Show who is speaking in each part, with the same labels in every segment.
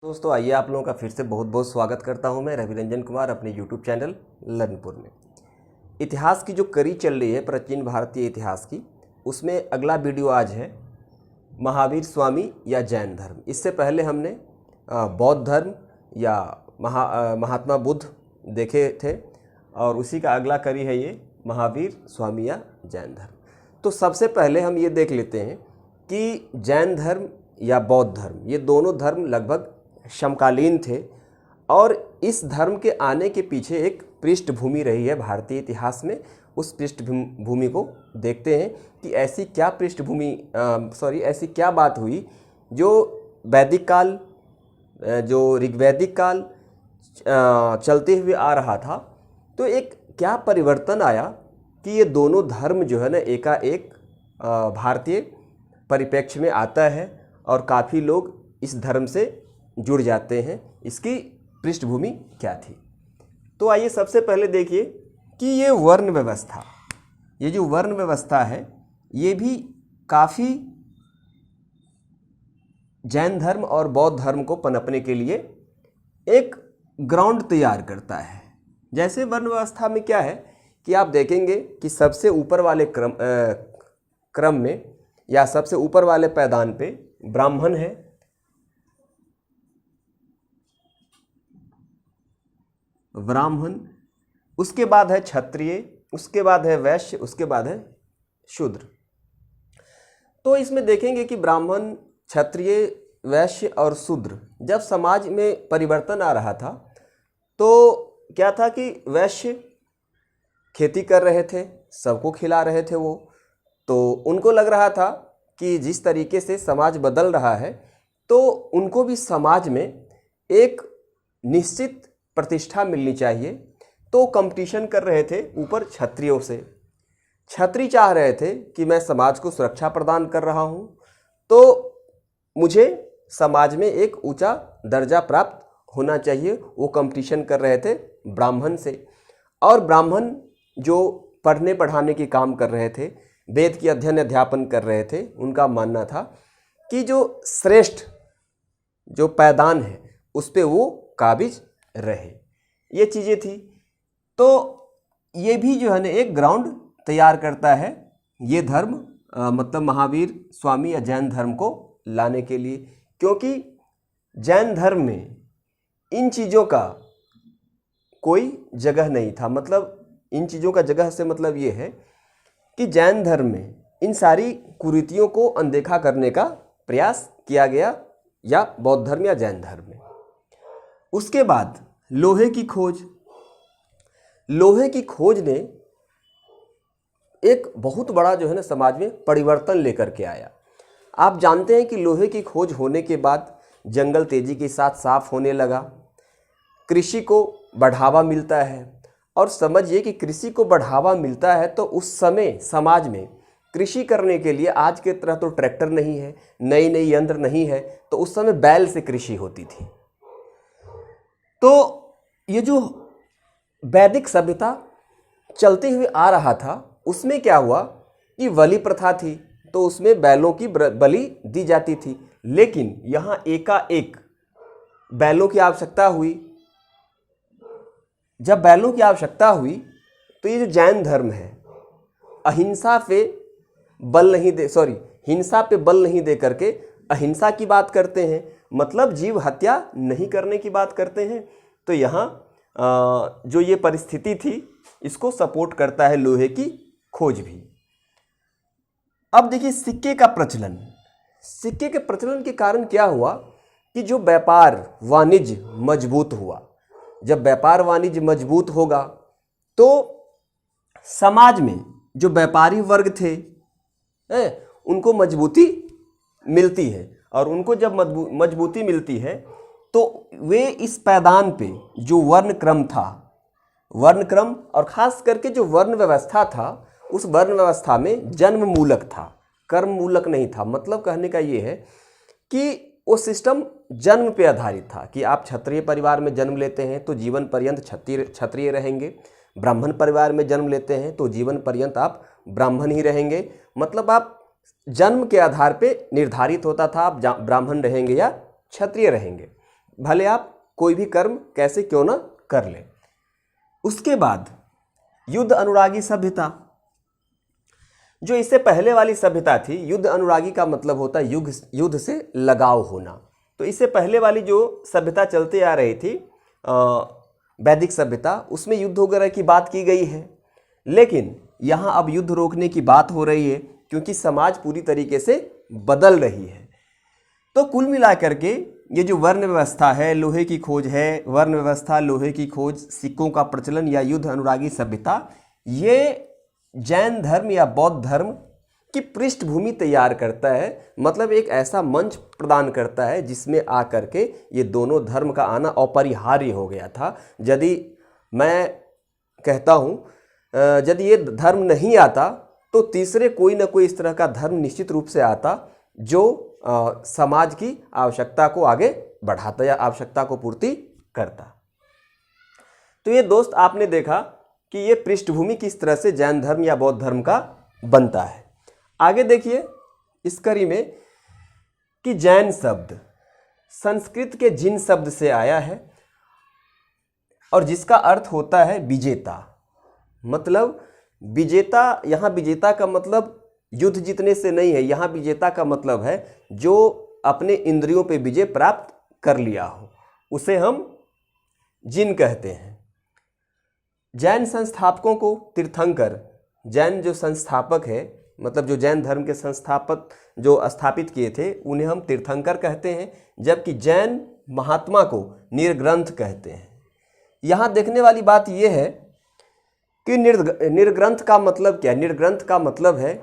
Speaker 1: दोस्तों आइए आप लोगों का फिर से बहुत बहुत स्वागत करता हूं मैं रवि रंजन कुमार अपने यूट्यूब चैनल लर्नपुर में। इतिहास की जो कड़ी चल रही है प्राचीन भारतीय इतिहास की, उसमें अगला वीडियो आज है महावीर स्वामी या जैन धर्म। इससे पहले हमने बौद्ध धर्म या महात्मा बुद्ध देखे थे और उसी का अगला कड़ी है ये महावीर स्वामी या जैन धर्म। तो सबसे पहले हम ये देख लेते हैं कि जैन धर्म या बौद्ध धर्म, ये दोनों धर्म लगभग समकालीन थे और इस धर्म के आने के पीछे एक पृष्ठभूमि रही है भारतीय इतिहास में। उस पृष्ठभूमि को देखते हैं कि ऐसी क्या बात हुई जो वैदिक काल, जो ऋग्वैदिक काल चलते हुए आ रहा था, तो एक क्या परिवर्तन आया कि ये दोनों धर्म जो है ना एकाएक भारतीय परिप्रेक्ष्य में आता है और काफ़ी लोग इस धर्म से जुड़ जाते हैं। इसकी पृष्ठभूमि क्या थी? तो आइए सबसे पहले देखिए कि ये वर्ण व्यवस्था, ये जो वर्ण व्यवस्था है, ये भी काफ़ी जैन धर्म और बौद्ध धर्म को पनपने के लिए एक ग्राउंड तैयार करता है। जैसे वर्ण व्यवस्था में क्या है कि आप देखेंगे कि सबसे ऊपर वाले क्रम में या सबसे ऊपर वाले पैदान पे ब्राह्मण है, उसके बाद है क्षत्रिय, उसके बाद है वैश्य, उसके बाद है शूद्र। तो इसमें देखेंगे कि ब्राह्मण, क्षत्रिय, वैश्य और शूद्र, जब समाज में परिवर्तन आ रहा था तो क्या था कि वैश्य खेती कर रहे थे, सबको खिला रहे थे वो, तो उनको लग रहा था कि जिस तरीके से समाज बदल रहा है तो उनको भी समाज में एक निश्चित प्रतिष्ठा मिलनी चाहिए। तो कंपटीशन कर रहे थे ऊपर क्षत्रियों से। क्षत्रिय चाह रहे थे कि मैं समाज को सुरक्षा प्रदान कर रहा हूँ, तो मुझे समाज में एक ऊंचा दर्जा प्राप्त होना चाहिए। वो कंपटीशन कर रहे थे ब्राह्मण से। और ब्राह्मण जो पढ़ने पढ़ाने की काम कर रहे थे, वेद की अध्ययन अध्यापन कर रहे थे, उनका मानना था कि जो श्रेष्ठ जो पैदान है उस पर वो काबिज रहे। ये चीज़ें थी। तो ये भी जो है ना एक ग्राउंड तैयार करता है ये धर्म, मतलब महावीर स्वामी या जैन धर्म को लाने के लिए, क्योंकि जैन धर्म में इन चीज़ों का कोई जगह नहीं था। मतलब इन चीज़ों का जगह से मतलब ये है कि जैन धर्म में इन सारी कुरीतियों को अनदेखा करने का प्रयास किया गया, या बौद्ध धर्म या जैन धर्म में। उसके बाद लोहे की खोज ने एक बहुत बड़ा जो है ना समाज में परिवर्तन लेकर के आया। आप जानते हैं कि लोहे की खोज होने के बाद जंगल तेजी के साथ साफ होने लगा, कृषि को बढ़ावा मिलता है। और समझिए कि कृषि को बढ़ावा मिलता है तो उस समय समाज में कृषि करने के लिए आज के तरह तो ट्रैक्टर नहीं है, नई नई यंत्र नहीं है, तो उस समय बैल से कृषि होती थी। तो ये जो वैदिक सभ्यता चलते हुए आ रहा था, उसमें क्या हुआ कि बलि प्रथा थी, तो उसमें बैलों की बलि दी जाती थी। लेकिन यहाँ एकाएक बैलों की आवश्यकता हुई। जब बैलों की आवश्यकता हुई तो ये जो जैन धर्म है, हिंसा पे बल नहीं दे करके अहिंसा की बात करते हैं, मतलब जीव हत्या नहीं करने की बात करते हैं। तो यहाँ जो ये परिस्थिति थी, इसको सपोर्ट करता है लोहे की खोज भी। अब देखिए सिक्के का प्रचलन। सिक्के के प्रचलन के कारण क्या हुआ कि जो व्यापार वाणिज्य मजबूत हुआ। जब व्यापार वाणिज्य मजबूत होगा तो समाज में जो व्यापारी वर्ग थे उनको मजबूती मिलती है, और उनको जब मजबूती मिलती है तो वे इस पैदान पे जो वर्ण क्रम और खास करके जो वर्ण व्यवस्था था, उस वर्ण व्यवस्था में जन्म मूलक था, कर्म मूलक नहीं था। मतलब कहने का ये है कि वो सिस्टम जन्म पे आधारित था कि आप क्षत्रिय परिवार में जन्म लेते हैं तो जीवन पर्यंत क्षत्रिय रहेंगे, ब्राह्मण परिवार में जन्म लेते हैं तो जीवन पर्यंत आप ब्राह्मण ही रहेंगे। मतलब आप जन्म के आधार पे निर्धारित होता था आप ब्राह्मण रहेंगे या क्षत्रिय रहेंगे। भले आप कोई भी कर्म कैसे क्यों ना कर लें। उसके बाद युद्ध अनुरागी सभ्यता, जो इससे पहले वाली सभ्यता थी, युद्ध अनुरागी का मतलब होता है युद्ध से लगाव होना। तो इससे पहले वाली जो सभ्यता चलती आ रही थी वैदिक सभ्यता, उसमें युद्ध वगैरह की बात की गई है, लेकिन यहाँ अब युद्ध रोकने की बात हो रही है क्योंकि समाज पूरी तरीके से बदल रही है। तो कुल मिलाकर के ये जो वर्ण व्यवस्था है, लोहे की खोज है, वर्ण व्यवस्था, लोहे की खोज, सिक्कों का प्रचलन या युद्ध अनुरागी सभ्यता, ये जैन धर्म या बौद्ध धर्म की पृष्ठभूमि तैयार करता है, मतलब एक ऐसा मंच प्रदान करता है जिसमें आकर के ये दोनों धर्म का आना अपरिहार्य हो गया था। यदि मैं कहता हूँ यदि ये धर्म नहीं आता तो तीसरे कोई ना कोई इस तरह का धर्म निश्चित रूप से आता जो समाज की आवश्यकता को आगे बढ़ाता या आवश्यकता को पूर्ति करता। तो ये दोस्त आपने देखा कि ये पृष्ठभूमि किस तरह से जैन धर्म या बौद्ध धर्म का बनता है। आगे देखिए इस कड़ी में कि जैन शब्द संस्कृत के जिन शब्द से आया है और जिसका अर्थ होता है विजेता। मतलब विजेता, यहाँ विजेता का मतलब युद्ध जीतने से नहीं है, यहाँ विजेता का मतलब है जो अपने इंद्रियों पे विजय प्राप्त कर लिया हो, उसे हम जिन कहते हैं। जैन संस्थापकों को तीर्थंकर, जैन जो संस्थापक है, मतलब जो जैन धर्म के संस्थापक जो स्थापित किए थे, उन्हें हम तीर्थंकर कहते हैं, जबकि जैन महात्मा को निर्ग्रंथ कहते हैं। यहाँ देखने वाली बात यह है कि निर्ग्रंथ का मतलब क्या है? निर्ग्रंथ का मतलब है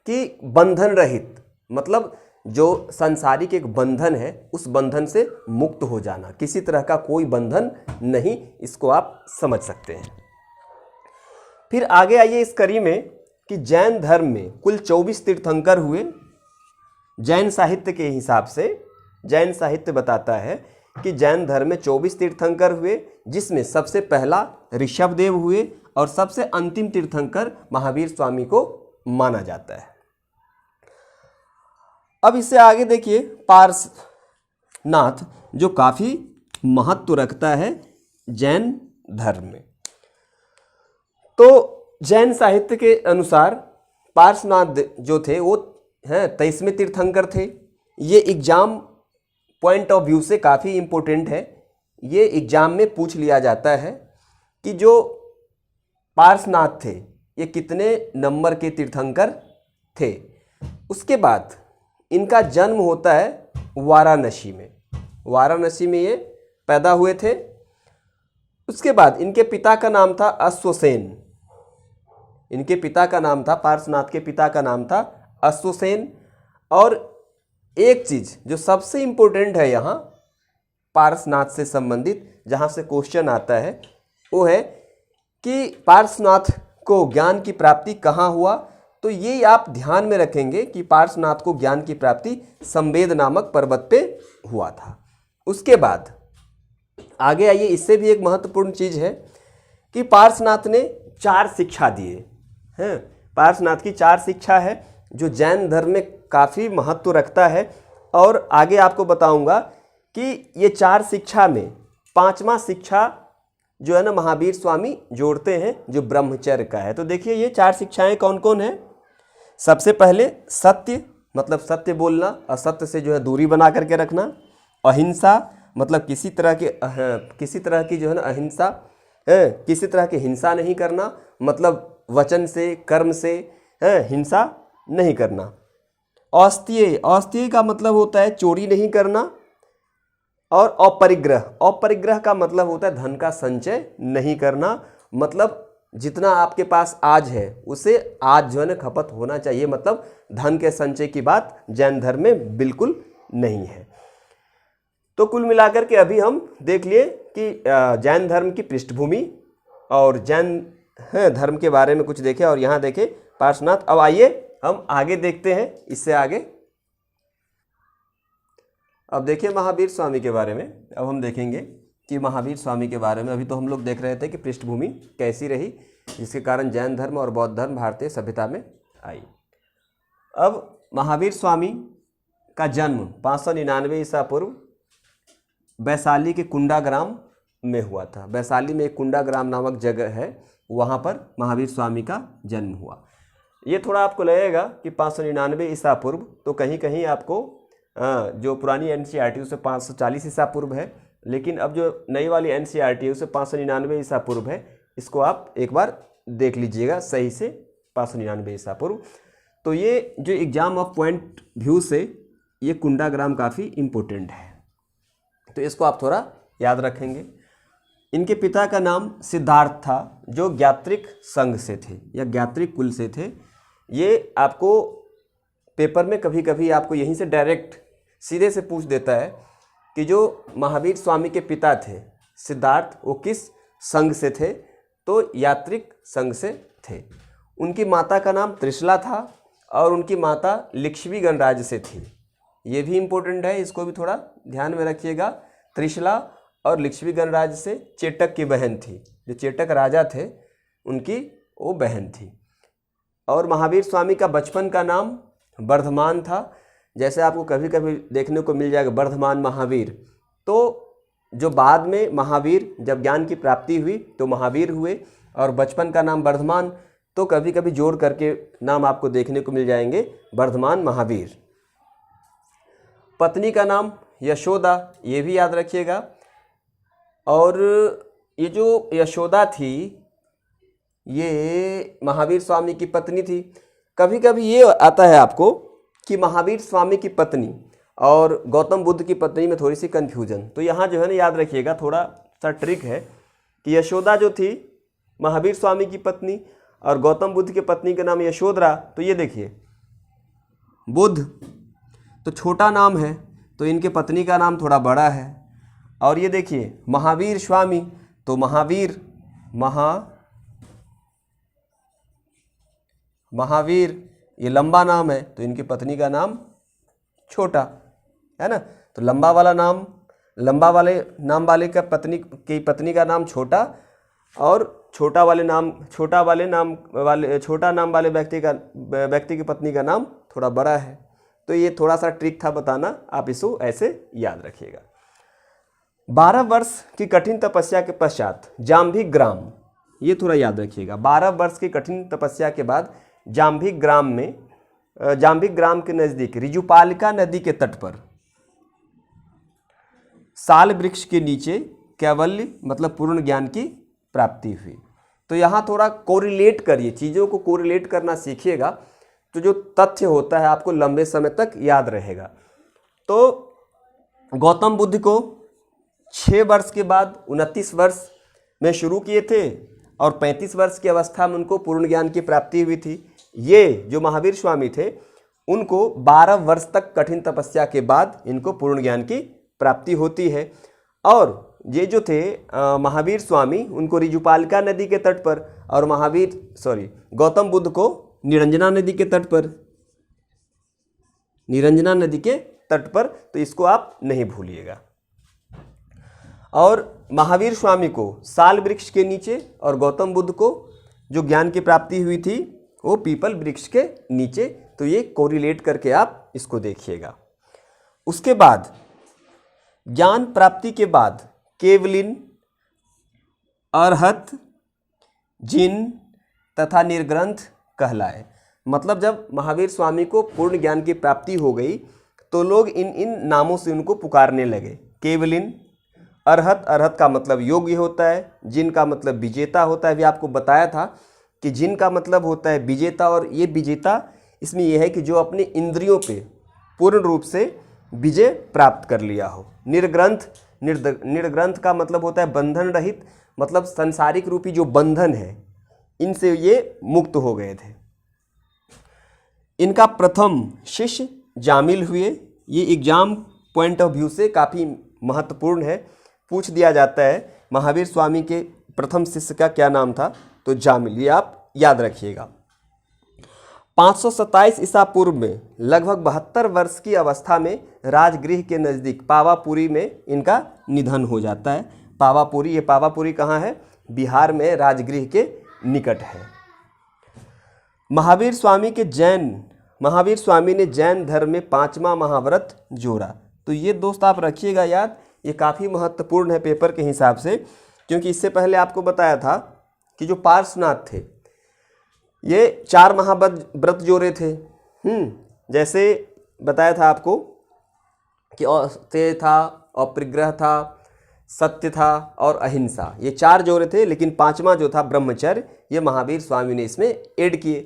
Speaker 1: कि बंधन रहित, मतलब जो सांसारिक एक बंधन है उस बंधन से मुक्त हो जाना, किसी तरह का कोई बंधन नहीं, इसको आप समझ सकते हैं। फिर आगे आइए इस कड़ी में कि जैन धर्म में कुल 24 तीर्थंकर हुए। जैन साहित्य के हिसाब से जैन साहित्य बताता है कि जैन धर्म में 24 तीर्थंकर हुए, जिसमें सबसे पहला ऋषभदेव हुए और सबसे अंतिम तीर्थंकर महावीर स्वामी को माना जाता है। अब इससे आगे देखिए पार्श्वनाथ, जो काफ़ी महत्व रखता है जैन धर्म में। तो जैन साहित्य के अनुसार पार्श्वनाथ जो थे वो 23वें तीर्थंकर थे। ये एग्जाम पॉइंट ऑफ व्यू से काफ़ी इम्पोर्टेंट है। ये एग्जाम में पूछ लिया जाता है कि जो पार्श्वनाथ थे ये कितने नंबर के तीर्थंकर थे। उसके बाद इनका जन्म होता है वाराणसी में। वाराणसी में ये पैदा हुए थे। उसके बाद इनके पिता का नाम था अश्वसेन। इनके पिता का नाम था, पार्श्वनाथ के पिता का नाम था अश्वसेन। और एक चीज़ जो सबसे इम्पोर्टेंट है यहाँ पार्श्वनाथ से संबंधित, जहाँ से क्वेश्चन आता है, वो है कि पार्श्वनाथ को ज्ञान की प्राप्ति कहाँ हुआ। तो ये आप ध्यान में रखेंगे कि पार्श्वनाथ को ज्ञान की प्राप्ति संवेद नामक पर्वत पे हुआ था। उसके बाद आगे आइए, इससे भी एक महत्वपूर्ण चीज़ है कि पार्श्वनाथ ने 4 शिक्षा दिए हैं। पार्श्वनाथ की 4 शिक्षा है जो जैन धर्म में काफ़ी महत्व रखता है। और आगे आपको बताऊंगा कि ये 4 शिक्षा में 5वां शिक्षा जो है ना महावीर स्वामी जोड़ते हैं, जो ब्रह्मचर्य का है। तो देखिए ये 4 शिक्षाएं कौन कौन है। सबसे पहले सत्य, मतलब सत्य बोलना, असत्य से जो है दूरी बना करके रखना। अहिंसा, मतलब किसी तरह की जो है ना अहिंसा, किसी तरह की हिंसा नहीं करना, मतलब वचन से कर्म से हिंसा नहीं करना। औस्तेय, औस्तेय का मतलब होता है चोरी नहीं करना। और अपरिग्रह, अपरिग्रह का मतलब होता है धन का संचय नहीं करना, मतलब जितना आपके पास आज है उसे आज जो है ना खपत होना चाहिए, मतलब धन के संचय की बात जैन धर्म में बिल्कुल नहीं है। तो कुल मिलाकर के अभी हम देख लिए कि जैन धर्म की पृष्ठभूमि और जैन धर्म के बारे में कुछ देखे, और यहाँ देखे पार्श्वनाथ। अब आइए हम आगे देखते हैं, इससे आगे अब देखिए महावीर स्वामी के बारे में। अब हम देखेंगे कि महावीर स्वामी के बारे में। अभी तो हम लोग देख रहे थे कि पृष्ठभूमि कैसी रही जिसके कारण जैन धर्म और बौद्ध धर्म भारतीय सभ्यता में आई। अब महावीर स्वामी का जन्म 599 ईसा पूर्व वैशाली के कुंडाग्राम में हुआ था। वैशाली में एक कुंडाग्राम नामक जगह है, वहाँ पर महावीर स्वामी का जन्म हुआ। ये थोड़ा आपको लगेगा कि 599 ईसा पूर्व, तो कहीं कहीं आपको जो पुरानी NCERT उसे 540 ईसा पूर्व है, लेकिन अब जो नई वाली NCERT उसे 599 ईसा पूर्व है। इसको आप एक बार देख लीजिएगा सही से, 599 ईसा पूर्व। तो ये जो एग्जाम ऑफ पॉइंट व्यू से ये कुंडाग्राम काफ़ी इम्पोर्टेंट है, तो इसको आप थोड़ा याद रखेंगे। इनके पिता का नाम सिद्धार्थ था, जो ज्ञात्रिक संघ से थे या ज्ञात्रिक कुल से थे। ये आपको पेपर में कभी कभी आपको यहीं से डायरेक्ट सीधे से पूछ देता है कि जो महावीर स्वामी के पिता थे सिद्धार्थ, वो किस संघ से थे, तो यात्रिक संघ से थे। उनकी माता का नाम त्रिशला था और उनकी माता लिच्छवी गणराज्य से थी। ये भी इम्पोर्टेंट है, इसको भी थोड़ा ध्यान में रखिएगा। त्रिशला और लिच्छवी गणराज्य से चेटक की बहन थी, जो चेटक राजा थे उनकी वो बहन थी। और महावीर स्वामी का बचपन का नाम वर्धमान था। जैसे आपको कभी कभी देखने को मिल जाएगा वर्धमान महावीर, तो जो बाद में महावीर जब ज्ञान की प्राप्ति हुई तो महावीर हुए, और बचपन का नाम वर्धमान, तो कभी कभी जोड़ करके नाम आपको देखने को मिल जाएंगे वर्धमान महावीर। पत्नी का नाम यशोदा, ये भी याद रखिएगा। और ये जो यशोदा थी ये महावीर स्वामी की पत्नी थी। कभी कभी ये आता है आपको कि महावीर स्वामी की पत्नी और गौतम बुद्ध की पत्नी में थोड़ी सी कन्फ्यूजन, तो यहाँ जो है ना याद रखिएगा, थोड़ा सा ट्रिक है कि यशोदा जो थी महावीर स्वामी की पत्नी और गौतम बुद्ध की पत्नी का नाम यशोधरा। तो ये देखिए बुद्ध तो छोटा नाम है, तो इनके पत्नी का नाम थोड़ा बड़ा है। और ये देखिए महावीर स्वामी, तो महावीर महावीर ये लंबा नाम है, तो इनकी पत्नी का नाम छोटा है ना। तो लंबा वाले नाम वाले का पत्नी का नाम छोटा, और छोटा नाम वाले व्यक्ति की पत्नी का नाम थोड़ा बड़ा है। तो ये थोड़ा सा ट्रिक था बताना, आप इसको ऐसे याद रखिएगा। 12 वर्ष की कठिन तपस्या के पश्चात जाम्भी ग्राम, ये थोड़ा याद रखिएगा। 12 वर्ष की कठिन तपस्या के बाद जाम्भी ग्राम के नज़दीक रिजुपालिका नदी के तट पर साल वृक्ष के नीचे कैवल्य मतलब पूर्ण ज्ञान की प्राप्ति हुई। तो यहाँ थोड़ा कोरिलेट करिए, चीज़ों को कोरिलेट करना सीखिएगा, तो जो तथ्य होता है आपको लंबे समय तक याद रहेगा। तो गौतम बुद्ध को 6 वर्ष के बाद 29 वर्ष में शुरू किए थे, और 35 वर्ष की अवस्था में उनको पूर्ण ज्ञान की प्राप्ति हुई थी। ये जो महावीर स्वामी थे उनको 12 वर्ष तक कठिन तपस्या के बाद इनको पूर्ण ज्ञान की प्राप्ति होती है। और ये जो थे महावीर स्वामी, उनको रिजुपालिका नदी के तट पर, और गौतम बुद्ध को निरंजना नदी के तट पर, तो इसको आप नहीं भूलिएगा। और महावीर स्वामी को साल वृक्ष के नीचे, और गौतम बुद्ध को जो ज्ञान की प्राप्ति हुई थी वो पीपल वृक्ष के नीचे। तो ये कोरिलेट करके आप इसको देखिएगा। उसके बाद ज्ञान प्राप्ति के बाद केवलिन, अरहत, जिन तथा निर्ग्रंथ कहलाए। मतलब जब महावीर स्वामी को पूर्ण ज्ञान की प्राप्ति हो गई तो लोग इन नामों से उनको पुकारने लगे। केवलिन, अरहत का मतलब योग्य होता है, जिन का मतलब विजेता होता है। अभी आपको बताया था कि जिन का मतलब होता है विजेता, और ये विजेता इसमें यह है कि जो अपने इंद्रियों पे पूर्ण रूप से विजय प्राप्त कर लिया हो। निर्ग्रंथ का मतलब होता है बंधन रहित, मतलब संसारिक रूपी जो बंधन है इनसे ये मुक्त हो गए थे। इनका प्रथम शिष्य जामिल हुए। ये एग्जाम पॉइंट ऑफ व्यू से काफ़ी महत्वपूर्ण है, पूछ दिया जाता है महावीर स्वामी के प्रथम शिष्य का क्या नाम था, तो जामिल, ये आप याद रखिएगा। 527 ईसा पूर्व में लगभग 72 वर्ष की अवस्था में राजगृह के नज़दीक पावापुरी में इनका निधन हो जाता है। पावापुरी, ये पावापुरी कहाँ है? बिहार में, राजगृह के निकट है। महावीर स्वामी ने जैन धर्म में 5वां महाव्रत जोड़ा। तो ये दोस्त आप रखिएगा याद ये काफ़ी महत्वपूर्ण है पेपर के हिसाब से, क्योंकि इससे पहले आपको बताया था कि जो पार्श्वनाथ थे ये 4 महाव्रत जोड़े थे। जैसे बताया था आपको कि तेय था, अपरिग्रह था, सत्य था और अहिंसा, ये 4 जोड़े थे, लेकिन 5वां जो था ब्रह्मचर्य, ये महावीर स्वामी ने इसमें ऐड किए।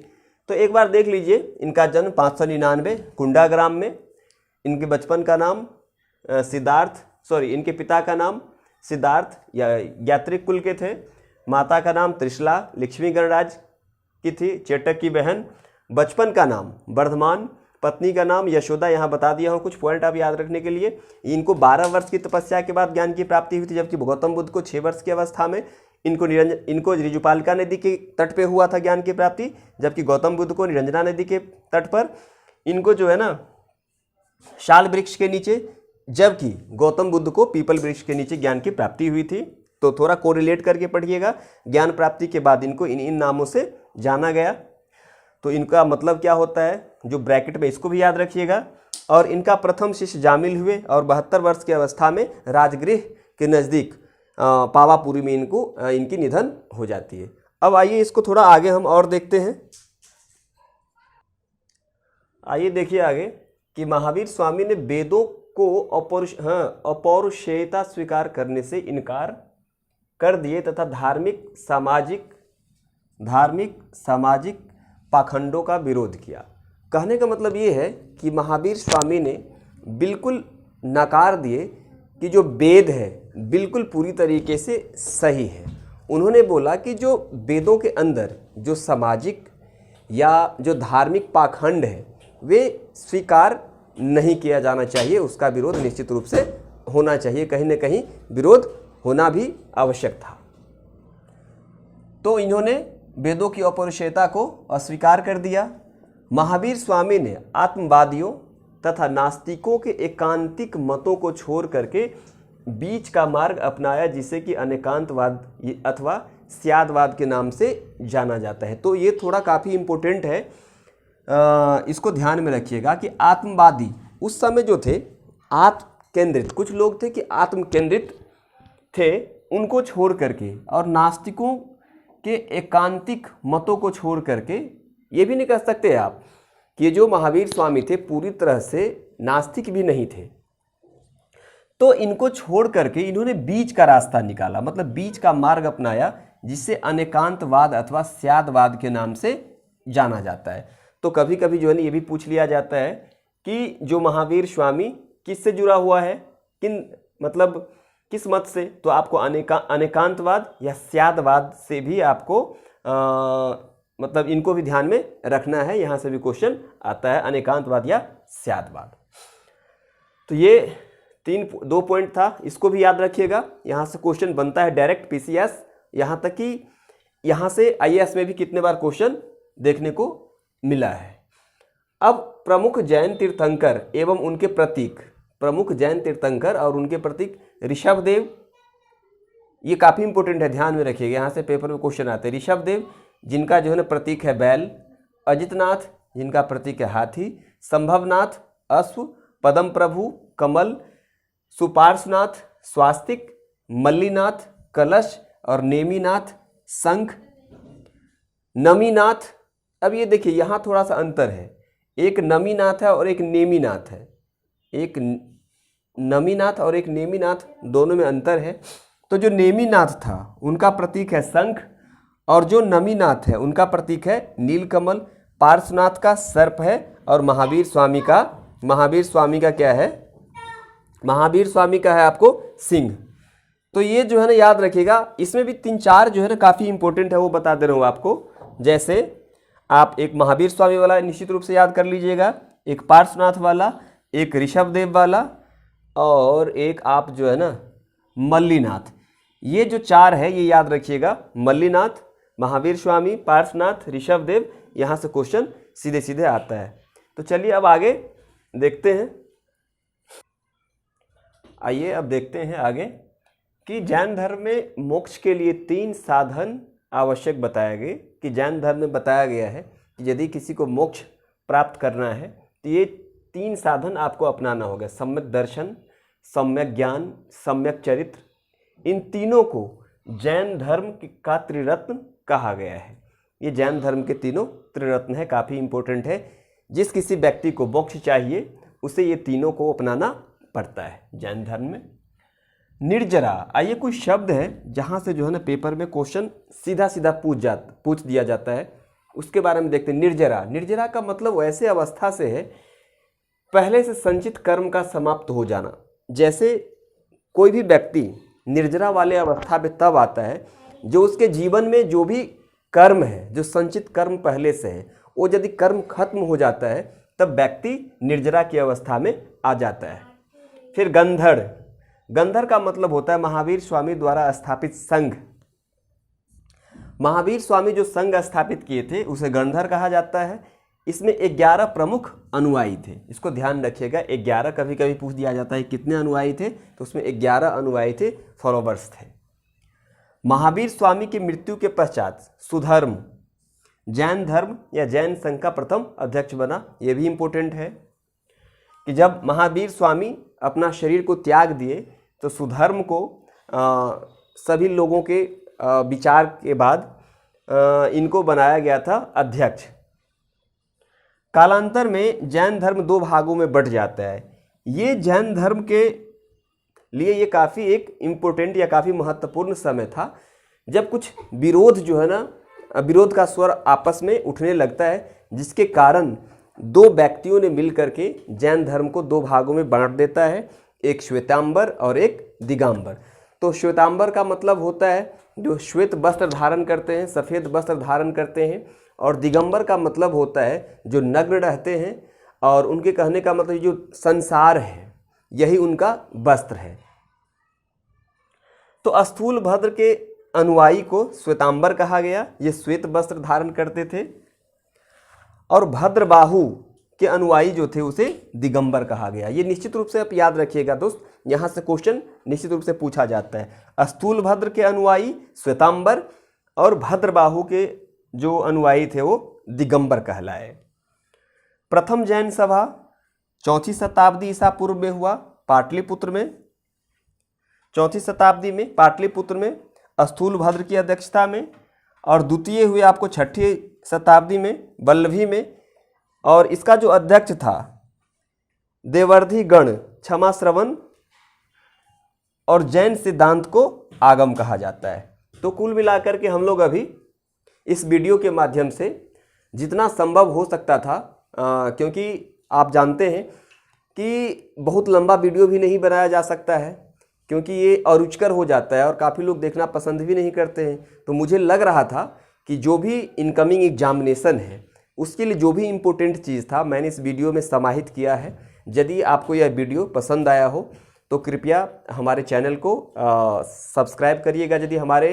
Speaker 1: तो एक बार देख लीजिए, इनका जन्म 599 कुंडा ग्राम में, इनके बचपन का नाम इनके पिता का नाम सिद्धार्थ या यात्रिक कुल के थे, माता का नाम त्रिशला लक्ष्मी गणराज की थी, चेटक की बहन। बचपन का नाम वर्धमान, पत्नी का नाम यशोदा। यहाँ बता दिया हूँ कुछ पॉइंट आप याद रखने के लिए। इनको 12 वर्ष की तपस्या के बाद ज्ञान की प्राप्ति हुई थी, जबकि गौतम बुद्ध को 6 वर्ष की अवस्था में इनको ऋजुपालिका नदी के तट पे हुआ था ज्ञान की प्राप्ति, जबकि गौतम बुद्ध को निरंजना नदी के तट पर, इनको जो है ना शाल वृक्ष के नीचे, जबकि गौतम बुद्ध को पीपल वृक्ष के नीचे ज्ञान की प्राप्ति हुई थी। तो थोड़ा कोरिलेट करके पढ़िएगा। ज्ञान प्राप्ति के बाद इनको इन नामों से जाना गया। तो इनका मतलब क्या होता है, जो ब्रैकेट में इसको भी याद रखिएगा। और इनका प्रथम शिष्य जामिल हुए और 72 वर्ष की अवस्था में राजगृह के नज़दीक पावापुरी में इनकी निधन हो जाती है। अब आइए इसको थोड़ा आगे हम और देखते हैं। आइए देखिए आगे कि महावीर स्वामी ने वेदों को अपौरुषेयता स्वीकार करने से इनकार कर दिए तथा धार्मिक सामाजिक पाखंडों का विरोध किया। कहने का मतलब ये है कि महावीर स्वामी ने बिल्कुल नकार दिए कि जो वेद है बिल्कुल पूरी तरीके से सही है। उन्होंने बोला कि जो वेदों के अंदर जो सामाजिक या जो धार्मिक पाखंड है वे स्वीकार नहीं किया जाना चाहिए, उसका विरोध निश्चित रूप से होना चाहिए, कहीं न कहीं विरोध होना भी आवश्यक था। तो इन्होंने वेदों की अपौरुषेयता को अस्वीकार कर दिया। महावीर स्वामी ने आत्मवादियों तथा नास्तिकों के एकांतिक मतों को छोड़ करके बीच का मार्ग अपनाया, जिसे कि अनेकांतवाद अथवा स्यादवाद के नाम से जाना जाता है। तो ये थोड़ा काफ़ी इम्पोर्टेंट है, इसको ध्यान में रखिएगा कि आत्मवादी उस समय जो थे आत्म केंद्रित, कुछ लोग थे कि आत्म केंद्रित थे, उनको छोड़ करके, और नास्तिकों के एकांतिक मतों को छोड़ करके, ये भी नहीं कह सकते आप कि जो महावीर स्वामी थे पूरी तरह से नास्तिक भी नहीं थे। तो इनको छोड़ करके इन्होंने बीच का रास्ता निकाला, मतलब बीच का मार्ग अपनाया, जिसे अनेकांतवाद अथवा स्यादवाद के नाम से जाना जाता है। तो कभी कभी जो है ना ये भी पूछ लिया जाता है कि जो महावीर स्वामी किससे जुड़ा हुआ है, किस मत से, तो आपको अनेकांतवाद या स्यादवाद से भी आपको इनको भी ध्यान में रखना है। यहाँ से भी क्वेश्चन आता है, अनेकांतवाद या स्यादवाद। तो ये 2 पॉइंट था, इसको भी याद रखिएगा। यहाँ से क्वेश्चन बनता है डायरेक्ट पीसीएस, यहाँ तक कि यहाँ से आईएएस में भी कितने बार क्वेश्चन देखने को मिला है। अब प्रमुख जैन तीर्थंकर एवं उनके प्रतीक, प्रमुख जैन तीर्थंकर और उनके प्रतीक ऋषभदेव, ये काफ़ी इंपॉर्टेंट है, ध्यान में रखिएगा, यहाँ से पेपर में क्वेश्चन आते हैं। ऋषभदेव जिनका जो है ना प्रतीक है बैल, अजितनाथ जिनका प्रतीक है हाथी, संभवनाथ अश्व, पदम प्रभु कमल, सुपार्श्वनाथ स्वास्तिक, मल्लीनाथ कलश और नेमीनाथ शंख, नमीनाथ। अब ये देखिए यहाँ थोड़ा सा अंतर है, एक नमीनाथ है और एक नेमीनाथ है, एक नमीनाथ और एक नेमीनाथ, दोनों में अंतर है। तो जो नेमीनाथ था उनका प्रतीक है शंख, और जो नमीनाथ है उनका प्रतीक है नीलकमल। पार्श्वनाथ का सर्प है और महावीर स्वामी का क्या है, महावीर स्वामी का है आपको सिंह। तो ये जो है ना याद रखिएगा, इसमें भी 3-4 जो है ना काफ़ी इंपॉर्टेंट है, वो बता दे रहा हूँ आपको। जैसे आप एक महावीर स्वामी वाला निश्चित रूप से याद कर लीजिएगा, एक पार्श्वनाथ वाला, एक ऋषभदेव वाला, और एक आप जो है ना मल्लीनाथ। ये जो 4 है ये याद रखिएगा, मल्लीनाथ, महावीर स्वामी, पार्श्वनाथ, ऋषभदेव। यहाँ से क्वेश्चन सीधे सीधे आता है। तो चलिए अब आगे देखते हैं। आइए अब देखते हैं आगे कि जैन धर्म में मोक्ष के लिए 3 साधन आवश्यक बताए गए। कि जैन धर्म में बताया गया है कि यदि किसी को मोक्ष प्राप्त करना है तो ये 3 साधन आपको अपनाना होगा: सम्यक दर्शन, सम्यक ज्ञान, सम्यक चरित्र, इन तीनों को जैन धर्म का त्रिरत्न कहा गया है। ये जैन धर्म के तीनों त्रिरत्न है, काफ़ी इंपॉर्टेंट है। जिस किसी व्यक्ति को मोक्ष चाहिए उसे ये तीनों को अपनाना पड़ता है जैन धर्म में। निर्जरा, आइए कुछ शब्द है जहाँ से जो है ना पेपर में क्वेश्चन सीधा सीधा पूछ दिया जाता है, उसके बारे में देखते हैं। निर्जरा, निर्जरा का मतलब ऐसे अवस्था से है पहले से संचित कर्म का समाप्त हो जाना। जैसे कोई भी व्यक्ति निर्जरा वाले अवस्था पे तब आता है जो उसके जीवन में जो भी कर्म है, जो संचित कर्म पहले से है, वो यदि कर्म खत्म हो जाता है तब व्यक्ति निर्जरा की अवस्था में आ जाता है। फिर गंधर, गंधर का मतलब होता है महावीर स्वामी द्वारा स्थापित संघ। महावीर स्वामी जो संघ स्थापित किए थे उसे गंधर कहा जाता है। इसमें 11 प्रमुख अनुयायी थे, इसको ध्यान रखिएगा। 11 कभी कभी पूछ दिया जाता है कितने अनुयायी थे, तो उसमें 11 अनुयायी थे, फॉलोवर्स थे। महावीर स्वामी की मृत्यु के पश्चात सुधर्म जैन धर्म या जैन संघ का प्रथम अध्यक्ष बना। यह भी इम्पोर्टेंट है कि जब महावीर स्वामी अपना शरीर को त्याग दिए तो सुधर्म को सभी लोगों के विचार के बाद इनको बनाया गया था अध्यक्ष। कालांतर में जैन धर्म 2 भागों में बंट जाता है। ये जैन धर्म के लिए ये काफ़ी एक इम्पोर्टेंट या काफ़ी महत्वपूर्ण समय था जब कुछ विरोध जो है ना, विरोध का स्वर आपस में उठने लगता है, जिसके कारण 2 व्यक्तियों ने मिलकर के जैन धर्म को 2 भागों में बांट देता है, एक श्वेतांबर और एक दिगंबर। तो श्वेतांबर का मतलब होता है जो श्वेत वस्त्र धारण करते हैं, सफ़ेद वस्त्र धारण करते हैं, और दिगंबर का मतलब होता है जो नग्न रहते हैं, और उनके कहने का मतलब जो संसार है यही उनका वस्त्र है। तो स्थूल भद्र के अनुयायी को श्वेतांबर कहा गया, ये श्वेत वस्त्र धारण करते थे, और भद्रबाहु के अनुयायी जो थे उसे दिगंबर कहा गया। ये निश्चित रूप से आप याद रखिएगा दोस्त, यहाँ से क्वेश्चन निश्चित रूप से पूछा जाता है। स्थूल भद्र के अनुयायी श्वेतांबर और भद्रबाहु के जो अनुयायी थे वो दिगंबर कहलाए। प्रथम जैन सभा 4वीं शताब्दी ईसा पूर्व में हुआ पाटलिपुत्र में। 4वीं शताब्दी में पाटलिपुत्र में स्थूल भद्र की अध्यक्षता में, और द्वितीय हुए आपको 6वीं शताब्दी में वल्लभी में, और इसका जो अध्यक्ष था देवर्धि गण क्षमा श्रवण और जैन सिद्धांत को आगम कहा जाता है। तो कुल मिलाकर के हम लोग अभी इस वीडियो के माध्यम से जितना संभव हो सकता था, क्योंकि आप जानते हैं कि बहुत लंबा वीडियो भी नहीं बनाया जा सकता है क्योंकि ये अरुचिकर हो जाता है और काफ़ी लोग देखना पसंद भी नहीं करते हैं। तो मुझे लग रहा था कि जो भी इनकमिंग एग्जामिनेशन है उसके लिए जो भी इम्पोर्टेंट चीज़ था मैंने इस वीडियो में समाहित किया है। यदि आपको यह वीडियो पसंद आया हो तो कृपया हमारे चैनल को सब्सक्राइब करिएगा यदि हमारे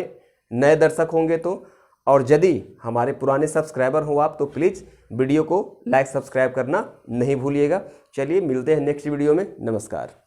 Speaker 1: नए दर्शक होंगे तो, और यदि हमारे पुराने सब्सक्राइबर हो आप तो प्लीज़ वीडियो को लाइक सब्सक्राइब करना नहीं भूलिएगा। चलिए मिलते हैं नेक्स्ट वीडियो में। नमस्कार।